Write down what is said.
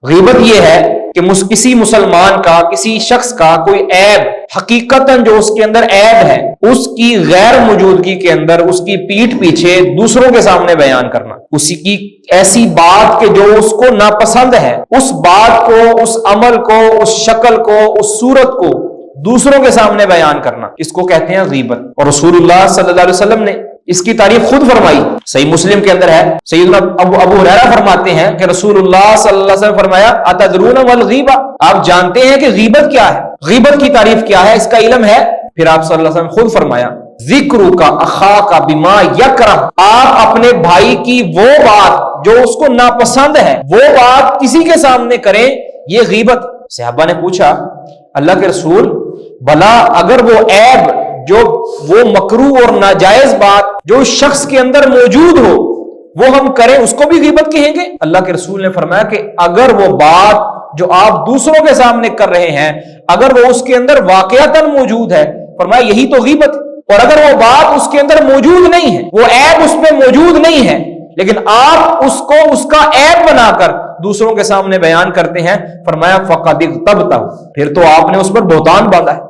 غیبت یہ ہے کہ کسی مسلمان کا، کسی شخص کا کوئی عیب، حقیقتاً جو اس کے اندر عیب ہے، اس کی غیر موجودگی کے اندر اس کی پیٹھ پیچھے دوسروں کے سامنے بیان کرنا، اسی کی ایسی بات کہ جو اس کو ناپسند ہے، اس بات کو، اس عمل کو، اس شکل کو، اس صورت کو دوسروں کے سامنے بیان کرنا، اس کو کہتے ہیں غیبت۔ اور رسول اللہ صلی اللہ علیہ وسلم نے اس کی تعریف خود فرمائی، صحیح مسلم کے اندر ہے، سیدنا ابو ہریرہ فرماتے ہیں کہ رسول اللہ صلی اللہ علیہ وسلم فرمایا اتدرون والغیبہ، آپ جانتے ہیں کہ غیبت کیا ہے، غیبت کی تعریف کیا ہے، اس کا علم ہے؟ پھر آپ صلی اللہ علیہ وسلم خود فرمایا ذکرک اخاک بما یکرہ، آپ اپنے بھائی کی وہ بات جو اس کو ناپسند ہے، وہ بات کسی کے سامنے کریں، یہ غیبت۔ صحابہ نے پوچھا اللہ کے رسول بھلا اگر وہ عیب، جو وہ مکروہ اور ناجائز بات جو اس شخص کے اندر موجود ہو وہ ہم کریں، اس کو بھی غیبت کہیں گے؟ اللہ کے رسول نے فرمایا کہ اگر وہ بات جو آپ دوسروں کے سامنے کر رہے ہیں اگر وہ اس کے اندر واقعتاً موجود ہے، فرمایا یہی تو غیبت ہے۔ اور اگر وہ بات اس کے اندر موجود نہیں ہے، وہ عیب اس میں موجود نہیں ہے، لیکن آپ اس کو اس کا عیب بنا کر دوسروں کے سامنے بیان کرتے ہیں، فرمایا فقد اغتبتہ، پھر تو آپ نے اس پر بہتان باندھا ہے۔